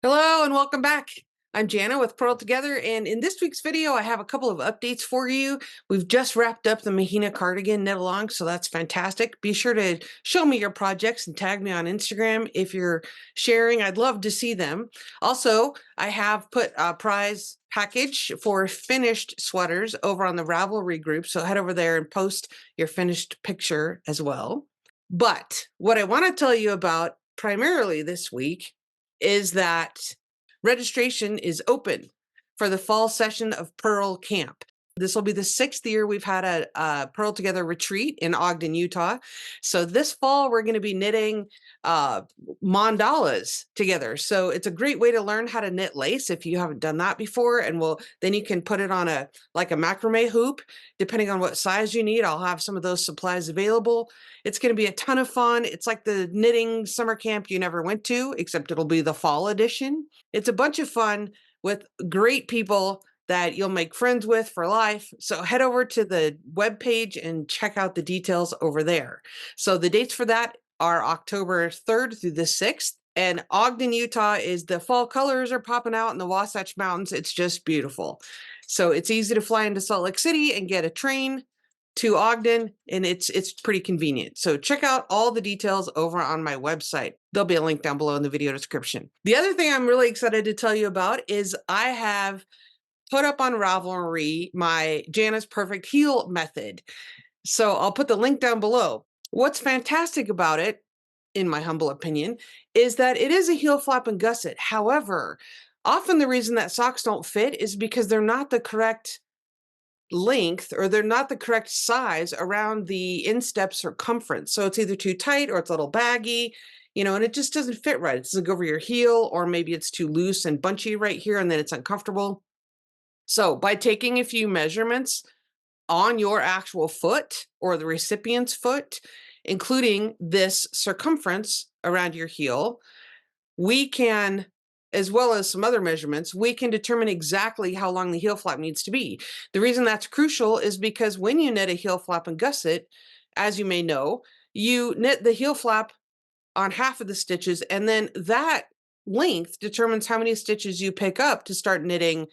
Hello and welcome back. I'm Jana with Purl Together, and in this week's video, I have a couple of updates for you. We've just wrapped up the Mahina cardigan knit along, so that's fantastic. Be sure to show me your projects and tag me on Instagram if you're sharing. I'd love to see them. Also, I have put a prize package for finished sweaters over on the Ravelry group, so head over there and post your finished picture as well. But what I want to tell you about primarily this week is that registration is open for the fall session of Purl Camp. This will be the 6th year we've had a Purl Together retreat in Ogden, Utah. So this fall, we're going to be knitting mandalas together. So it's a great way to learn how to knit lace if you haven't done that before. And then you can put it on a macrame hoop, depending on what size you need. I'll have some of those supplies available. It's going to be a ton of fun. It's like the knitting summer camp you never went to, except it'll be the fall edition. It's a bunch of fun with great people that you'll make friends with for life. So head over to the webpage and check out the details over there. So the dates for that are October 3rd through the 6th. And Ogden, Utah is the fall colors are popping out in the Wasatch Mountains. It's just beautiful. So it's easy to fly into Salt Lake City and get a train to Ogden, and it's pretty convenient. So check out all the details over on my website. There'll be a link down below in the video description. The other thing I'm really excited to tell you about is I have put up on Ravelry my Jana's Perfect Heel method. So I'll put the link down below. What's fantastic about it, in my humble opinion, is that it is a heel flap and gusset. However, often the reason that socks don't fit is because they're not the correct length or they're not the correct size around the instep circumference. So it's either too tight or it's a little baggy, and it just doesn't fit right. It doesn't go over your heel, or maybe it's too loose and bunchy right here and then it's uncomfortable. So by taking a few measurements on your actual foot or the recipient's foot, including this circumference around your heel, we can, as well as some other measurements, we can determine exactly how long the heel flap needs to be. The reason that's crucial is because when you knit a heel flap and gusset, as you may know, you knit the heel flap on half of the stitches, and then that length determines how many stitches you pick up to start knitting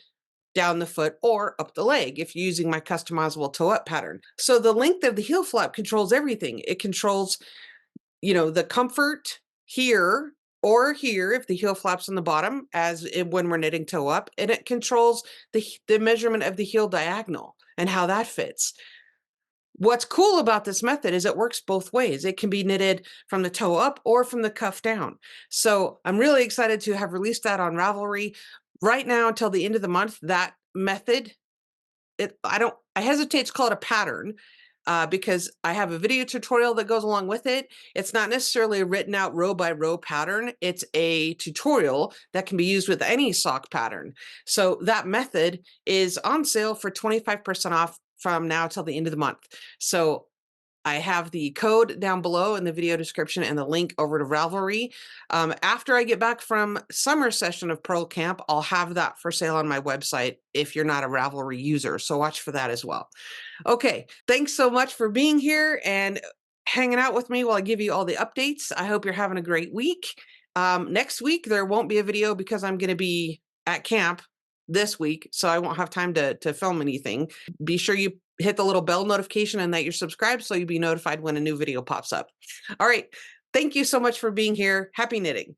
down the foot or up the leg if you're using my customizable toe-up pattern. So the length of the heel flap controls everything. It controls, the comfort here or here if the heel flap's on the bottom when we're knitting toe up, and it controls the measurement of the heel diagonal and how that fits. What's cool about this method is it works both ways. It can be knitted from the toe up or from the cuff down. So I'm really excited to have released that on Ravelry. Right now until the end of the month, that method, I hesitate to call it a pattern because I have a video tutorial that goes along with it. It's not necessarily a written out row by row pattern. It's a tutorial that can be used with any sock pattern. So that method is on sale for 25% off from now till the end of the month. So I have the code down below in the video description and the link over to Ravelry. After I get back from summer session of Purl Camp, I'll have that for sale on my website if you're not a Ravelry user. So watch for that as well. Okay, thanks so much for being here and hanging out with me while I give you all the updates. I hope you're having a great week. Next week, there won't be a video because I'm going to be at camp this week, so I won't have time to film anything. Be sure you hit the little bell notification and that you're subscribed so you'll be notified when a new video pops up. All right. Thank you so much for being here. Happy knitting.